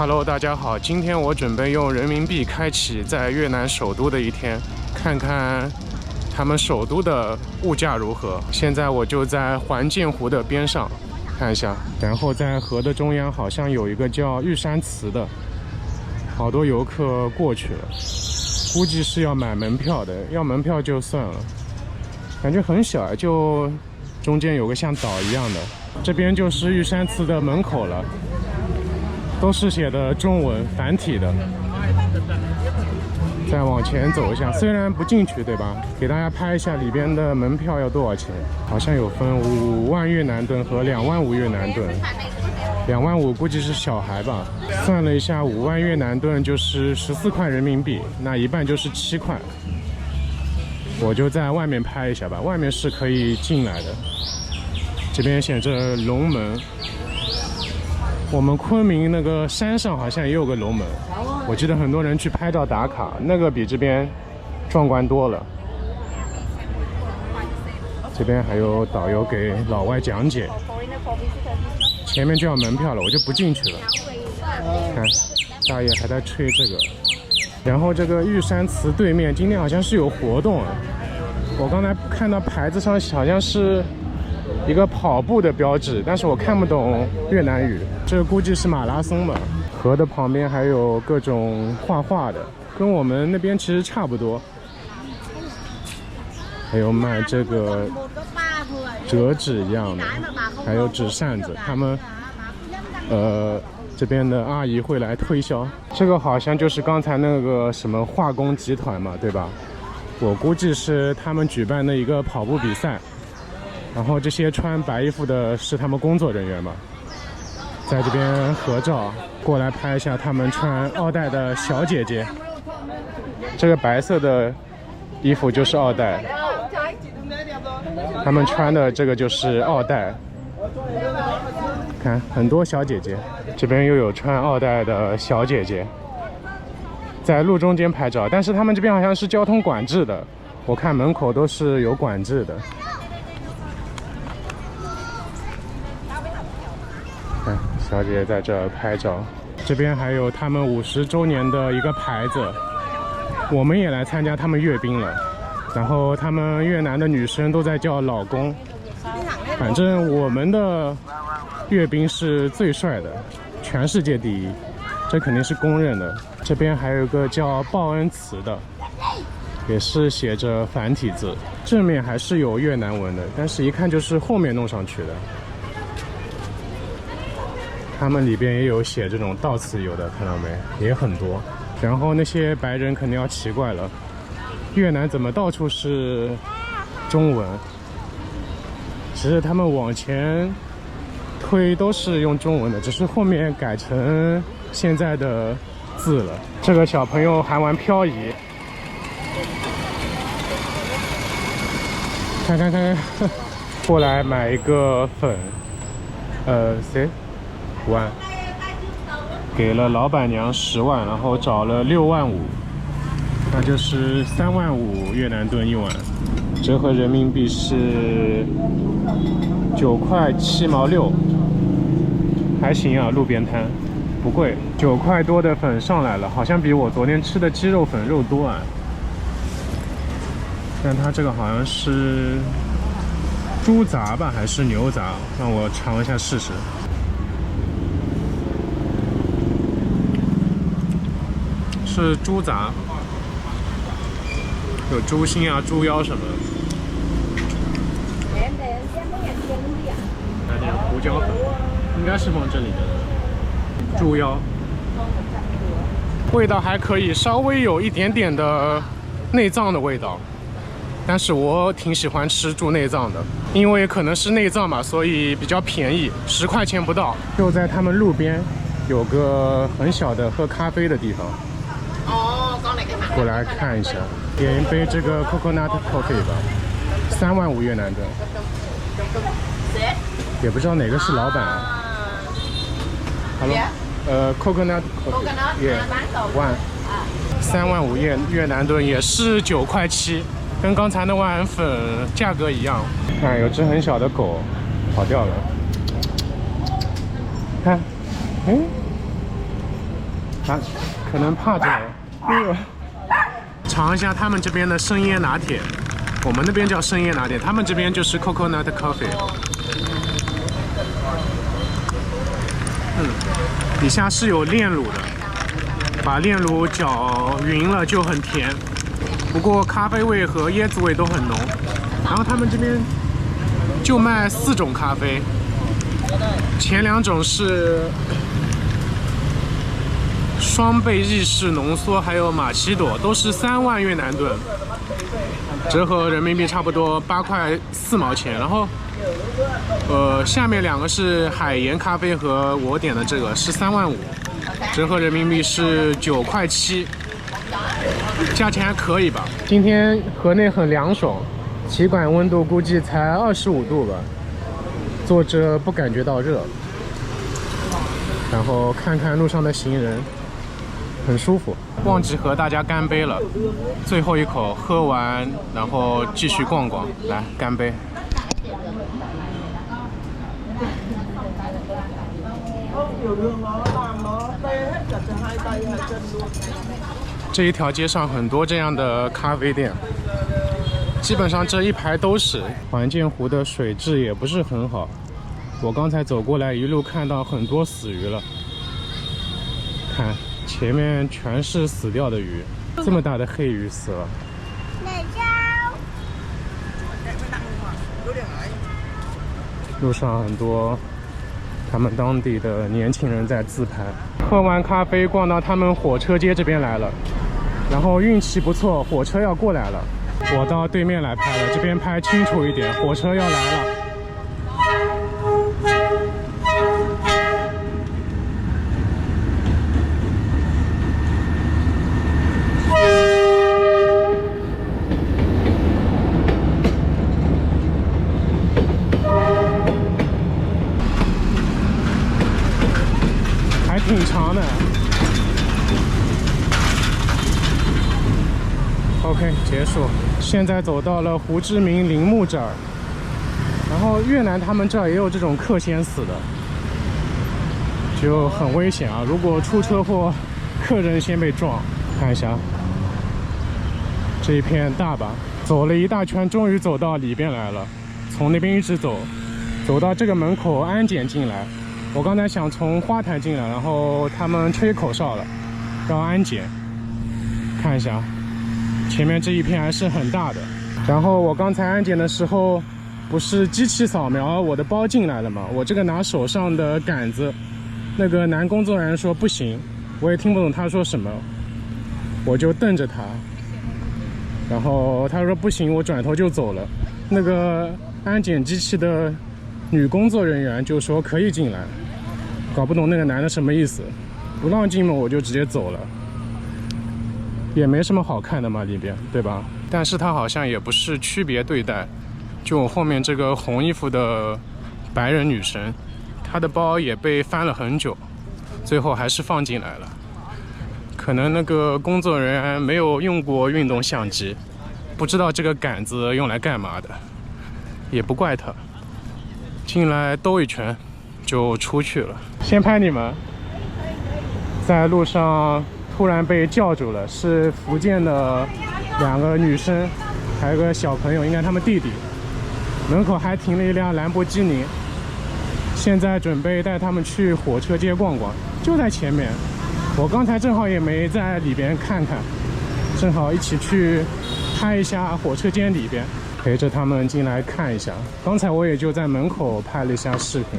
Hello， 大家好，今天我准备用人民币开启在越南首都的一天，看看他们首都的物价如何。现在我就在环建湖的边上看一下，然后在河的中央好像有一个叫玉山祠的，好多游客过去了，估计是要买门票的，要门票就算了，感觉很小，就中间有个像岛一样的，这边就是玉山祠的门口了。都是写的中文繁体的。再往前走一下，虽然不进去，对吧？给大家拍一下里边的门票要多少钱？好像有分5万越南盾和2万5越南盾。2万5估计是小孩吧。算了一下，5万越南盾就是14块人民币，那一半就是7块。我就在外面拍一下吧，外面是可以进来的。这边写着龙门。我们昆明那个山上好像也有个龙门，我记得很多人去拍照打卡，那个比这边壮观多了。这边还有导游给老外讲解，前面就要门票了，我就不进去了。看，大爷还在吹这个。然后这个玉山祠对面今天好像是有活动啊，我刚才看到牌子上好像是一个跑步的标志，但是我看不懂越南语，这估计是马拉松吧。河的旁边还有各种画画的，跟我们那边其实差不多。还有卖这个折纸一样的，还有纸扇子，他们这边的阿姨会来推销。这个好像就是刚才那个什么化工集团嘛，对吧？我估计是他们举办的一个跑步比赛。然后这些穿白衣服的是他们工作人员吧，在这边合照，过来拍一下他们穿奥黛的小姐姐。这个白色的衣服就是奥黛，他们穿的这个就是奥黛。看，很多小姐姐，这边又有穿奥黛的小姐姐，在路中间拍照，但是他们这边好像是交通管制的，我看门口都是有管制的。小姐姐在这儿拍照，这边还有他们50周年的一个牌子，我们也来参加他们阅兵了。然后他们越南的女生都在叫老公，反正我们的阅兵是最帅的，全世界第一，这肯定是公认的。这边还有一个叫报恩祠的，也是写着繁体字，正面还是有越南文的，但是一看就是后面弄上去的。他们里边也有写这种到此游的，看到没？也很多。然后那些白人肯定要奇怪了，越南怎么到处是中文？其实他们往前推都是用中文的，只是后面改成现在的字了。这个小朋友还玩漂移，看，过来买一个粉，谁？5万，给了老板娘10万，然后找了6万5，那就是3万5越南盾1碗，折合人民币是9块7毛6，还行啊，路边摊不贵，9块多的粉上来了，好像比我昨天吃的鸡肉粉肉多啊。但它这个好像是猪杂吧，还是牛杂？让我尝一下试试。是猪杂，有猪心啊、猪腰什么的。来点胡椒粉，应该是放这里的。猪腰，味道还可以，稍微有一点点的内脏的味道，但是我挺喜欢吃猪内脏的，因为可能是内脏嘛，所以比较便宜，10块钱不到。就在他们路边有个很小的喝咖啡的地方。过来看一下，点一杯这个 coconut coffee 吧，3万5越南盾，也不知道哪个是老板。Hello，coconut coffee，1 万5越南盾，也是9块7，跟刚才那碗粉价格一样。看，有只很小的狗跑掉了，看，他可能怕这个。尝一下他们这边的生椰拿铁，我们那边叫生椰拿铁，他们这边就是 coconut coffee。底下是有炼乳的，把炼乳搅匀了就很甜，不过咖啡味和椰子味都很浓。然后他们这边就卖4种咖啡，前2种是双倍意式浓缩，还有玛奇朵，都是3万越南盾，折合人民币差不多8块4毛钱。然后下面2个是海盐咖啡和我点的这个是3万5，折合人民币是9块7，价钱还可以吧。今天河内很凉爽，体感温度估计才25度吧，坐着不感觉到热。然后看看路上的行人，很舒服。忘记和大家干杯了，最后一口喝完，然后继续逛逛。来，干杯！这一条街上很多这样的咖啡店，基本上这一排都是。环建湖的水质也不是很好，我刚才走过来一路看到很多死鱼了，看前面全是死掉的鱼，这么大的黑鱼死了。路上很多他们当地的年轻人在自拍。喝完咖啡逛到他们火车街这边来了，然后运气不错，火车要过来了，我到对面来拍了，这边拍清楚一点，火车要来了。挺长的。OK， 结束。现在走到了胡志明陵墓这儿，然后越南他们这儿也有这种客先死的，就很危险啊！如果出车祸，客人先被撞。看一下这一片大吧，走了一大圈，终于走到里边来了。从那边一直走，走到这个门口，安检进来。我刚才想从花坛进来，然后他们吹口哨了，要安检。看一下，前面这一片还是很大的。然后我刚才安检的时候，不是机器扫描我的包进来了吗？我这个拿手上的杆子，那个男工作人员说不行，我也听不懂他说什么，我就瞪着他，然后他说不行，我转头就走了。那个安检机器的女工作人员就说可以进来，搞不懂那个男的什么意思，不让进嘛，我就直接走了，也没什么好看的嘛里边，对吧？但是他好像也不是区别对待，就我后面这个红衣服的白人女生，她的包也被翻了很久，最后还是放进来了。可能那个工作人员没有用过运动相机，不知道这个杆子用来干嘛的，也不怪他。进来兜一圈就出去了。先拍你们，在路上突然被叫住了，是福建的2个女生，还有个小朋友，应该他们弟弟。门口还停了一辆兰博基尼，现在准备带他们去火车街逛逛，就在前面。我刚才正好也没在里边看看，正好一起去拍一下火车街里边。陪着他们进来看一下，刚才我也就在门口拍了一下视频。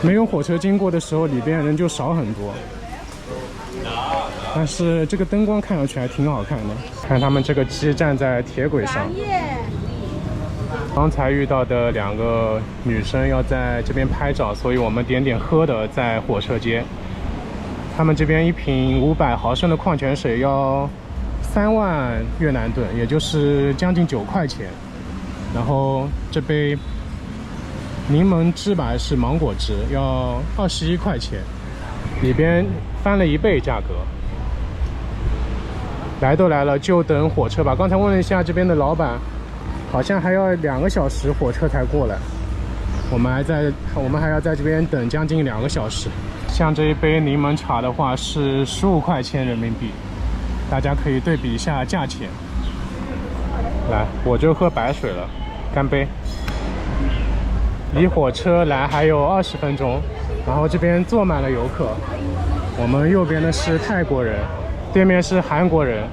没有火车经过的时候，里边人就少很多，但是这个灯光看上去还挺好看的。看他们这个鸡站在铁轨上。刚才遇到的2个女生要在这边拍照，所以我们点点喝的在火车街。他们这边1瓶500毫升的矿泉水要3万越南盾，也就是将近9块钱。然后这杯柠檬汁吧，还是芒果汁，要21块钱，里边翻了1倍价格。来都来了，就等火车吧。刚才问了一下这边的老板，好像还要2个小时火车才过来。我们还要在这边等将近2个小时。像这一杯柠檬茶的话是15块钱人民币，大家可以对比一下价钱。来，我就喝白水了，干杯！离火车来还有20分钟，然后这边坐满了游客。我们右边的是泰国人，对面是韩国人，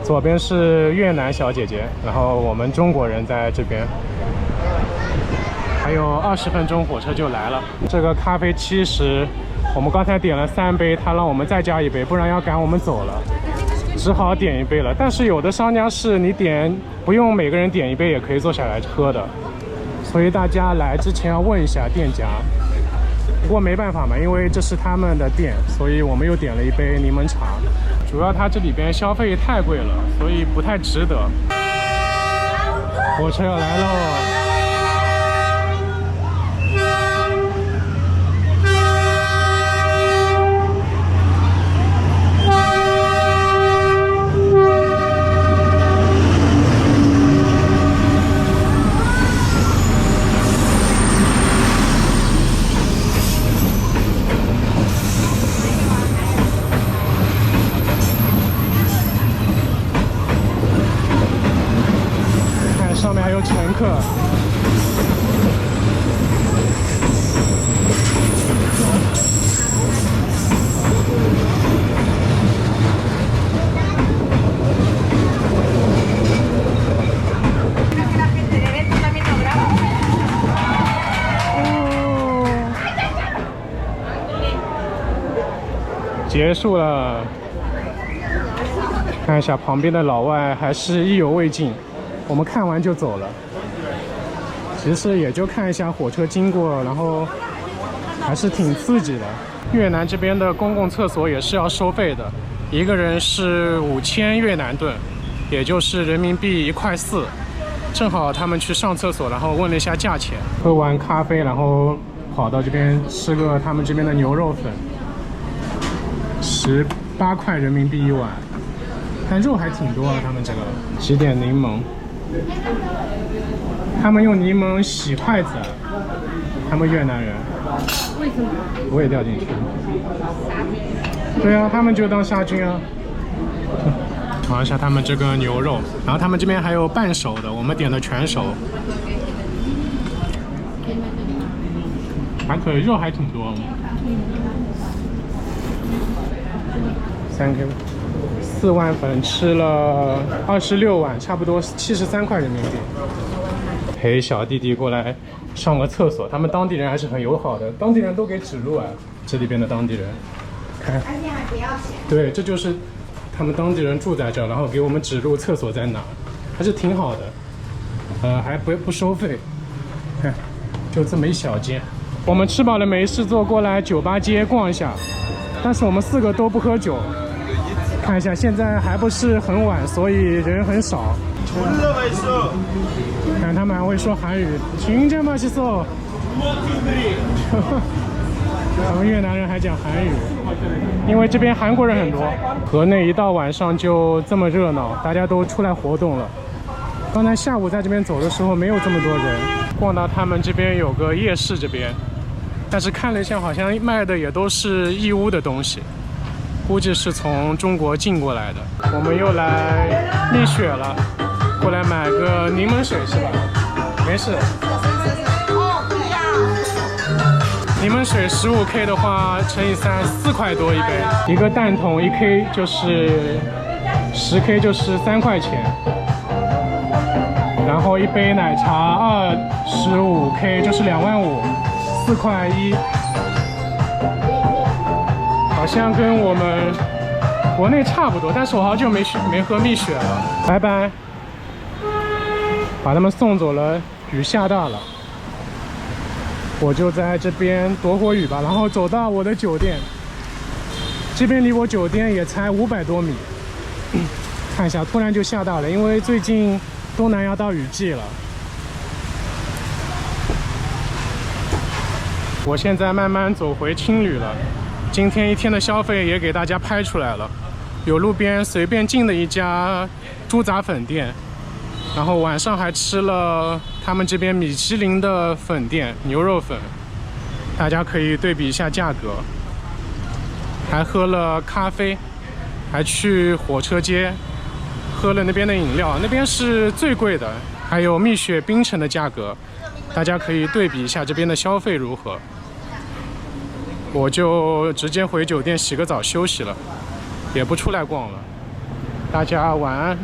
左边是越南小姐姐，然后我们中国人在这边。还有20分钟火车就来了。这个咖啡70，我们刚才点了3杯，他让我们再加1杯，不然要赶我们走了，只好点1杯了。但是有的商家是你点不用每个人点1杯也可以坐下来喝的，所以大家来之前要问一下店家。不过没办法嘛，因为这是他们的店，所以我们又点了1杯柠檬茶。主要它这里边消费太贵了，所以不太值得。火车要来喽！上面还有乘客。结束了，看一下旁边的老外还是意犹未尽。我们看完就走了，其实也就看一下火车经过，然后还是挺刺激的。越南这边的公共厕所也是要收费的，一个人是5000越南盾，也就是人民币1块4。正好他们去上厕所，然后问了一下价钱。喝完咖啡，然后跑到这边吃个他们这边的牛肉粉，18块人民币1碗，但肉还挺多的。他们这个挤点柠檬。他们用柠檬洗筷子，他们越南人。为什么？我也掉进去。对啊，他们就当杀菌啊。尝一下他们这个牛肉，然后他们这边还有半熟的，我们点的全熟。还可以，肉还挺多。3个。4碗粉吃了26碗，差不多73块人民币。陪小弟弟过来上个厕所，他们当地人还是很友好的，当地人都给指路啊。这里边的当地人，看，而且还不要钱。对，这就是他们当地人住在这儿，然后给我们指路厕所在哪，还是挺好的。还不收费，看，就这么一小间。我们吃饱了没事做，过来酒吧街逛一下，但是我们4个都不喝酒。看一下，现在还不是很晚，所以人很少。看他们还会说韩语，진짜맛있어。他们越南人还讲韩语，因为这边韩国人很多。河内一到晚上就这么热闹，大家都出来活动了。刚才下午在这边走的时候没有这么多人。逛到他们这边有个夜市这边，但是看了一下，好像卖的也都是义乌的东西。估计是从中国进过来的。我们又来蜜雪了，过来买个柠檬水是吧？没事。哦，不要。柠檬水15K 的话乘以3，4块多一杯。一个蛋筒1K 就是10K 就是3块钱，然后一杯奶茶25K 就是2万5，4块1。好像跟我们国内差不多，但是我好久没喝蜜雪了。拜拜，把他们送走了，雨下大了，我就在这边躲会雨吧，然后走到我的酒店。这边离我酒店也才500多米。看一下，突然就下大了，因为最近东南亚到雨季了。我现在慢慢走回青旅了。今天一天的消费也给大家拍出来了，有路边随便进的一家猪杂粉店，然后晚上还吃了他们这边米其林的粉店牛肉粉，大家可以对比一下价格。还喝了咖啡，还去火车街喝了那边的饮料，那边是最贵的，还有蜜雪冰城的价格，大家可以对比一下这边的消费如何。我就直接回酒店洗个澡休息了，也不出来逛了。大家晚安。